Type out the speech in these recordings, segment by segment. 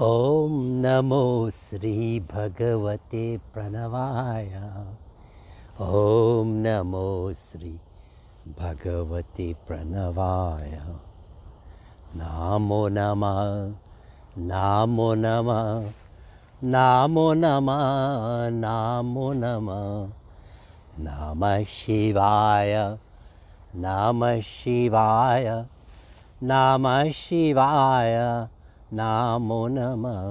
ॐ नमो श्रीभगवते प्रणवाय। ॐ नमो श्रीभगवते प्रणवाय। नमो नमः, नमो नमः, नमो नमः, नमो नमः। नमः शिवाय, नमः शिवाय, नमः शिवाय, नमो नमः।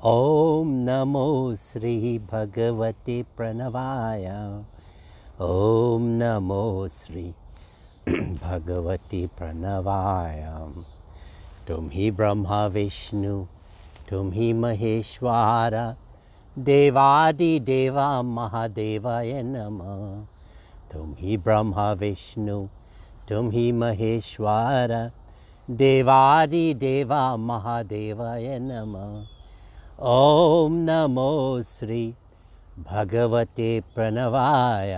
ॐ नमो श्री भगवते प्रणवाय। ॐ नमो श्री भगवते प्रणवाय। तुम ही ब्रह्मा विष्णु, तुम ही महेश्वर, देवादिदेवा महादेवाय नमः। तुम ही ब्रह्मा विष्णु, तुम ही महेश्वर, देवादिदेवा महादेवाय नमः। ॐ नमो श्री भगवते प्रणवाय।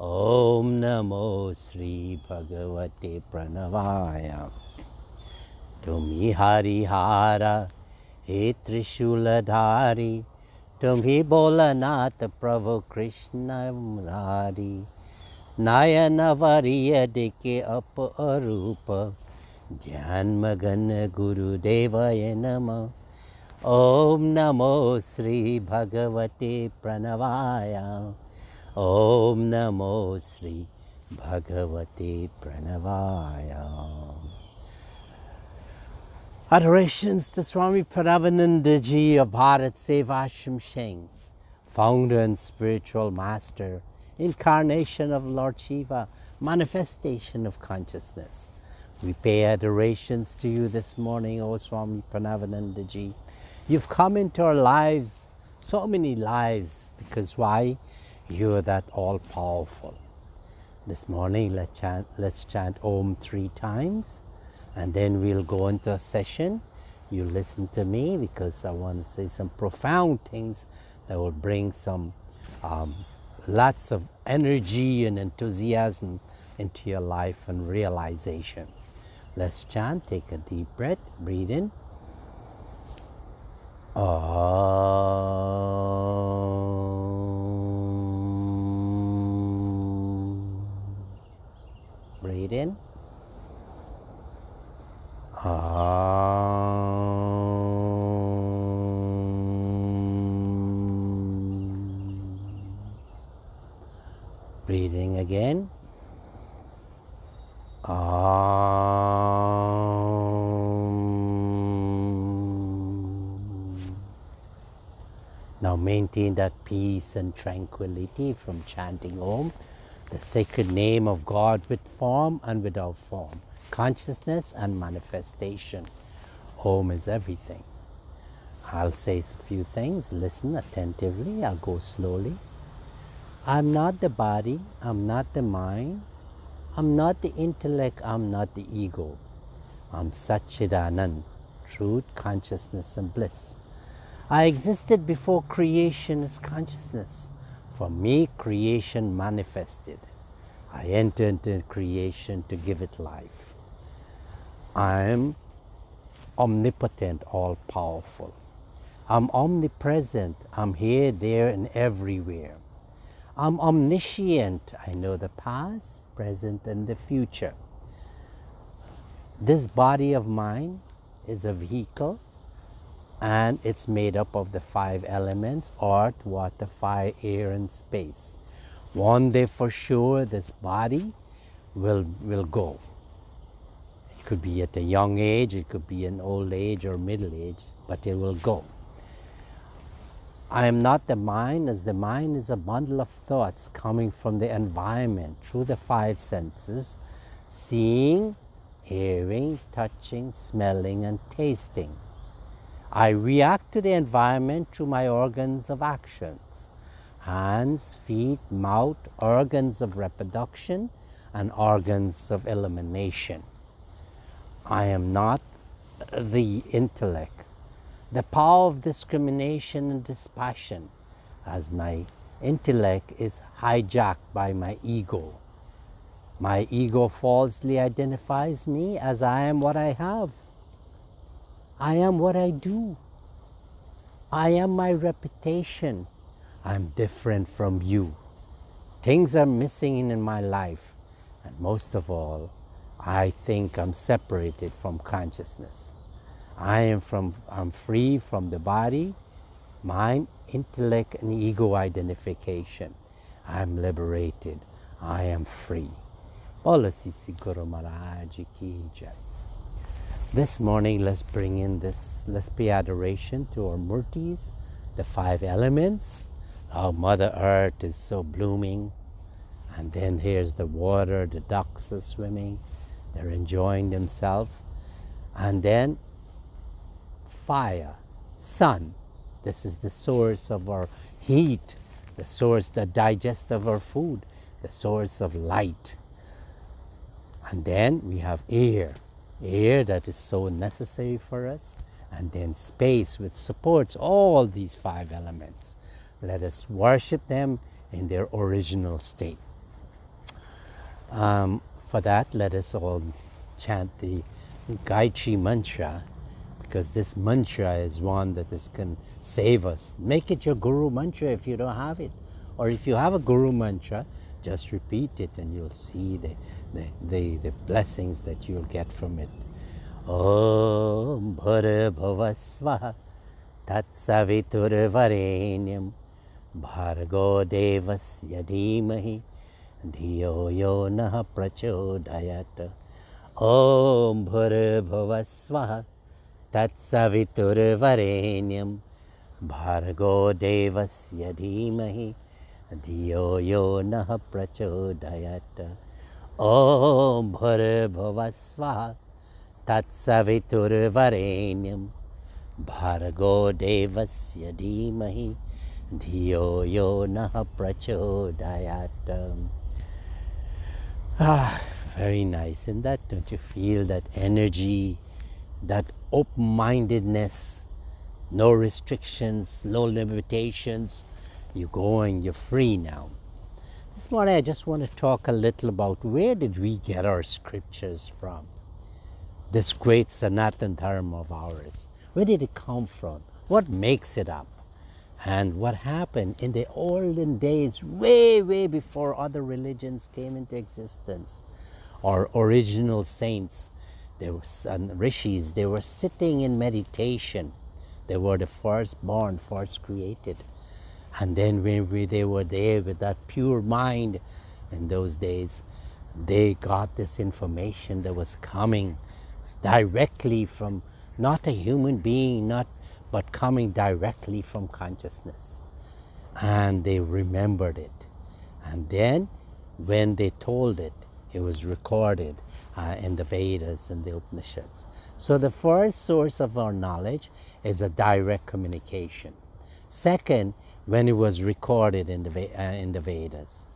ॐ नमो श्री भगवते प्रणवाय। तुम ही हरिहर, हे त्रिशूलधारी, तुम ही भोलानाथ प्रभु कृष्ण मुरारी। नयन वरिय दिके अपरूप, ध्यान मगन गुरुदेवाय नमः। ॐ नमो श्री भगवते प्रणवाय। ॐ नमो श्री भगवते प्रणवाय। Adorations to Swami Parameshananda ji of Bharat SEVASHRAM, founder and spiritual master, incarnation of Lord Shiva, manifestation of consciousness. We pay adorations to you this morning, O Swami Parameshananda ji. You've come into our lives, so many lives, because why? You're that all-powerful. This morning, let's chant Om 3 times, and then we'll go into a session. You listen to me, because I want to say some profound things that will bring some lots of energy and enthusiasm into your life and realization. Let's chant. Take a deep breath. Breathe in. Breathe in. Breathing again. Now maintain that peace and tranquility from chanting Om, the sacred name of God with form and without form, consciousness and manifestation. Om is everything. I'll say a few things. Listen attentively. I'll go slowly. I'm not the body. I'm not the mind. I'm not the intellect. I'm not the ego. I'm Satchidanand, truth, consciousness and bliss. I existed before creation as consciousness. For me, creation manifested. I entered into creation to give it life. I am omnipotent, all-powerful. I'm omnipresent. I'm here, there, and everywhere. I'm omniscient. I know the past, present, and the future. This body of mine is a vehicle, and it's made up of the 5 elements: earth, water, fire, air, and space. One day for sure, this body will go. It could be at a young age, it could be an old age or middle age, but it will go. I am not the mind, as the mind is a bundle of thoughts coming from the environment through the 5 senses: seeing, hearing, touching, smelling, and tasting. I react to the environment through my organs of actions: hands, feet, mouth, organs of reproduction, and organs of elimination. I am not the intellect, the power of discrimination and dispassion, as my intellect is hijacked by my ego. My ego falsely identifies me as I am what I have. I am what I do. I am my reputation. I'm different from you. Things are missing in my life. And most of all, I think I'm separated from consciousness. I'm free from the body, mind, intellect, and ego identification. I'm liberated. I am free. Bolo Sisi Guru Maharaj Ki Jai. This morning, let's pay adoration to our Murtis, the 5 elements. Our Mother Earth is so blooming. And then here's the water, the ducks are swimming. They're enjoying themselves. And then fire, sun. This is the source of our heat, the source that digests of our food, the source of light. And then we have air that is so necessary for us. And then space, which supports all these 5 elements. Let us worship them in their original state. For that, let us all chant the Gayatri mantra, because this mantra is one that can save us. Make it your Guru mantra if you don't have it. Or if you have a Guru mantra, just repeat it and you'll see the blessings that you'll get from it. Om Bhara Swaha Tat Savitur Varenyam Bhargo Devasya Dhimahi Dhiyo Yo Nah Prachodayat. Om Bhara Swaha Tat Savitur Varenyam Bhargo Devasya Dhimahi Dhiyo Yo Nah Prachodayat. Om Bhara Swaha Tat Savitur Varenyam Bhargo Devasya Dhimahi Dhiyo Yo Nah Prachodayat. Very nice. And that, don't you feel that energy, that open-mindedness, no restrictions, no limitations? You're going, you're free now. This morning I just want to talk a little about where did we get our scriptures from? This great Sanatan Dharma of ours. Where did it come from? What makes it up? And what happened in the olden days, way, way before other religions came into existence? Our original saints, there were rishis, they were sitting in meditation. They were the first born, first created. And then when they were there with that pure mind in those days, they got this information that was coming directly from not a human being, but coming directly from consciousness. And they remembered it. And then when they told it, it was recorded in the Vedas and the Upanishads. So the first source of our knowledge is a direct communication. Second, when it was recorded in the Vedas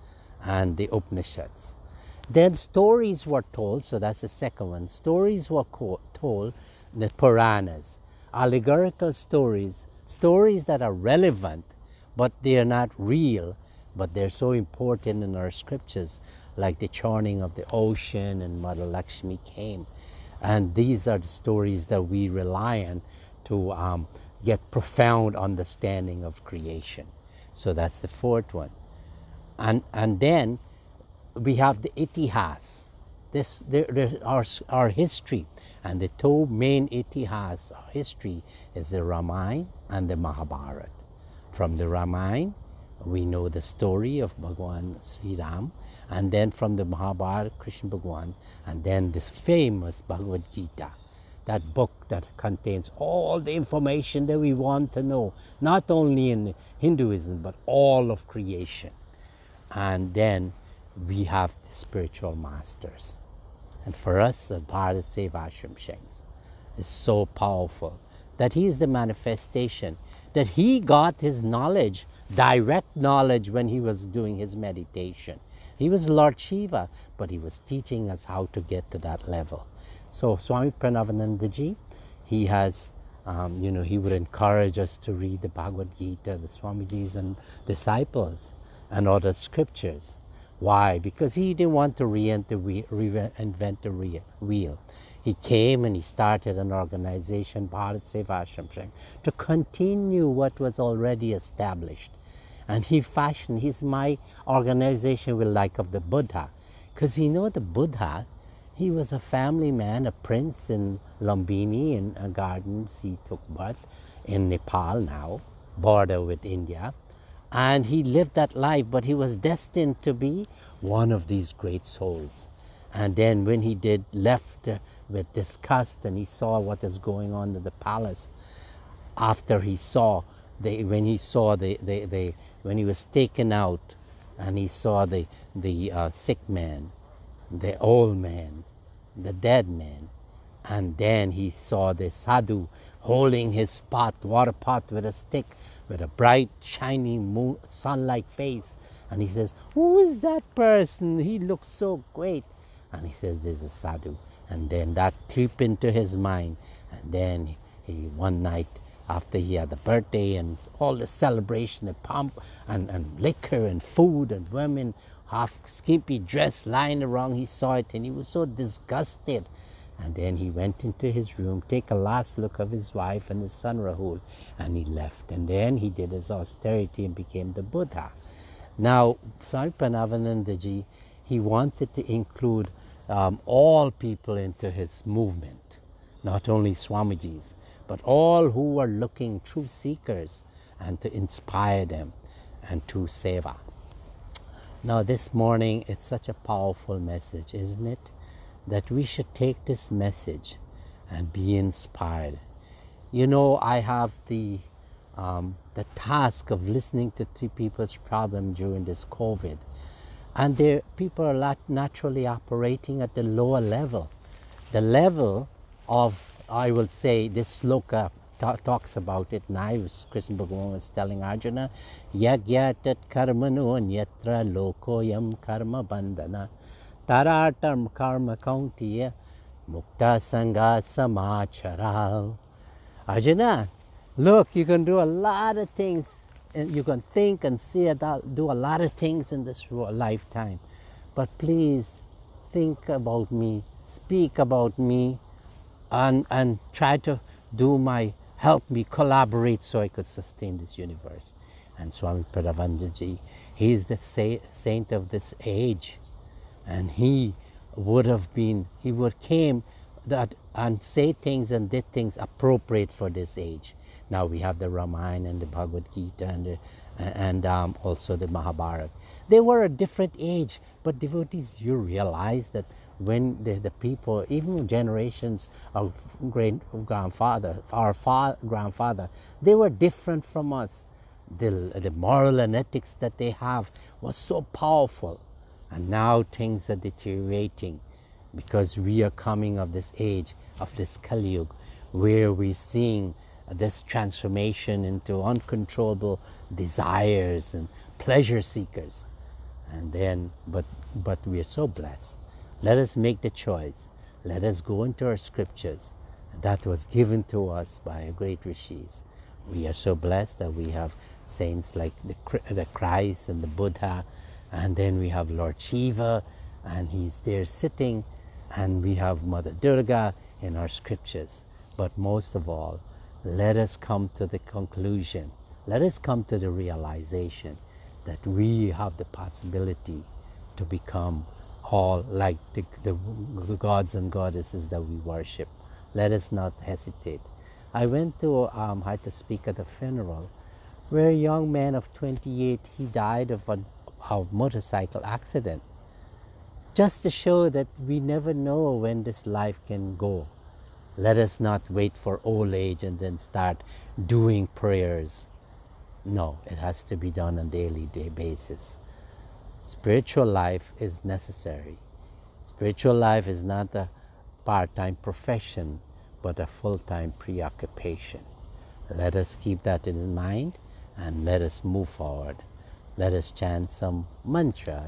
and the Upanishads. Then stories were told, so that's the second one. Stories were told, the Puranas, allegorical stories, stories that are relevant, but they are not real, but they're so important in our scriptures, like the churning of the ocean and Mother Lakshmi came. And these are the stories that we rely on to get profound understanding of creation. So that's the fourth one. And then we have the itihas, our history. And the 2 main itihas, our history, is the Ramayana and the Mahabharata. From the Ramayana, we know the story of Bhagwan Sri Ram, and then from the Mahabharata, Krishna Bhagwan, and then this famous Bhagavad Gita, that book that contains all the information that we want to know, not only in Hinduism, but all of creation. And then we have the spiritual masters. And for us, the BHARAT SEVASHRAM Shanks is so powerful that he is the manifestation, that he got his knowledge, direct knowledge, when he was doing his meditation. He was Lord Shiva, but he was teaching us how to get to that level. So Swami Parameshananda, he has, he would encourage us to read the Bhagavad Gita, the Swamiji's and disciples, and other scriptures. Why? Because he didn't want to reinvent the wheel. He came and he started an organization, BHARAT SEVASHRAM, to continue what was already established. And he fashioned my organization will like of the Buddha. Because the Buddha, he was a family man, a prince in Lumbini in gardens. He took birth in Nepal now, border with India. And he lived that life, but he was destined to be one of these great souls. And then when he left with disgust and he saw what is going on in the palace, after he saw, when he was taken out and he saw the sick man, the old man, the dead man, and then he saw the sadhu holding his water pot with a stick, with a bright, shining sun-like face. And he says, who is that person? He looks so great. And he says, there's a sadhu. And then that crept into his mind. And then one night, after he had the birthday and all the celebration and pomp and liquor and food and women, half skimpy dress lying around, he saw it and he was so disgusted. And then he went into his room, take a last look of his wife and his son Rahul, and he left. And then he did his austerity and became the Buddha. Now, Swami Parameshananda, he wanted to include all people into his movement, not only Swamiji's, but all who were looking, true seekers, and to inspire them and to seva. Now this morning, it's such a powerful message, isn't it? That we should take this message and be inspired. I have the task of listening to three people's problem during this COVID. And people are naturally operating at the lower level. The level of, I will say, this sloka talks about it now. Krishna Bhagavan was telling Arjuna, Yagyatat karmano nyatra lokoyam karma bandhana taratam karma kauntiya mukta sangha samachara. Arjuna, look, you can do a lot of things. And you can think and see do a lot of things in this lifetime. But please think about me, speak about me, and try to help me collaborate so I could sustain this universe. And Swami Parameshananda, he is the saint of this age. And he came and say things and did things appropriate for this age. Now we have the Ramayana and the Bhagavad Gita and also the Mahabharata. They were a different age, but devotees, do you realize that when the people, even generations of great-grandfather, our grandfather, they were different from us. The moral and ethics that they have was so powerful. And now things are deteriorating because we are coming of this age, of this Kali Yuga, where we're seeing this transformation into uncontrollable desires and pleasure seekers. And then, but we are so blessed. Let us make the choice. Let us go into our scriptures. That was given to us by great rishis. We are so blessed that we have saints like the Christ and the Buddha, and then we have Lord Shiva, and he's there sitting, and we have Mother Durga in our scriptures. But most of all, let us come to the conclusion, let us come to the realization that we have the possibility to become all like the gods and goddesses that we worship. Let us not hesitate. I went to, had to speak at a funeral where a young man of 28, he died of a motorcycle accident. Just to show that we never know when this life can go. Let us not wait for old age and then start doing prayers. No, it has to be done on a daily basis. Spiritual life is necessary. Spiritual life is not a part-time profession, but a full-time preoccupation. Let us keep that in mind and let us move forward. Let us chant some mantra.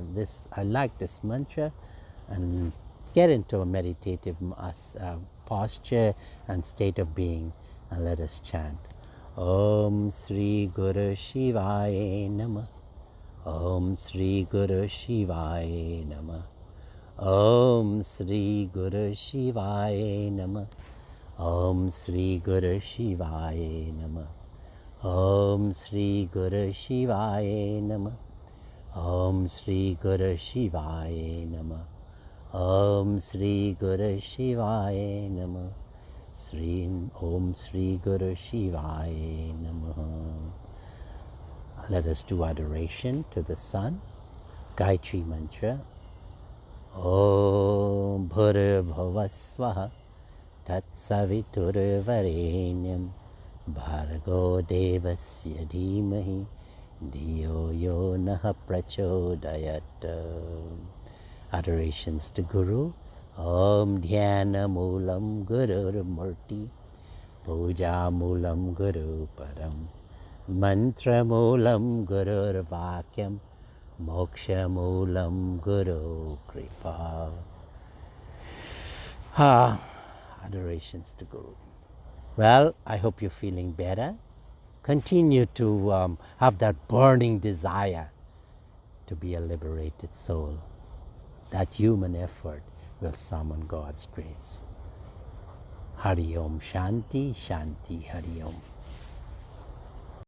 I like this mantra, and get into a meditative posture and state of being, and let us chant. Om Sri Guru Shivaya Namah. Om Sri Guru Shivaya Namah. Om Sri Guru Shivaya Namah. Om Sri Guru Shivaya Namah. Om Sri Guru Shivaya Namah. Om Sri Guru Shivaya Namah. Om Sri Guru Shivaya Namah. Om Sri Guru Shivaya Namah. Let us do adoration to the sun. Gayatri Mantra. Om Bhurabhuvasvaha Tatsaviturvarenyam Bhargo Devasya Dhimahi Dhiyo Yo Naha Prachodayat. Adorations to Guru. Om Dhyana Moolam Gurur Murti Puja Moolam Guru Param Mantra Moolam Gurur Vakyam Moksha Moolam Guru Kripa. Adorations to Guru. Well, I hope you're feeling better. Continue to have that burning desire to be a liberated soul. That human effort will summon God's grace. Hari Om Shanti, Shanti, Hari Om.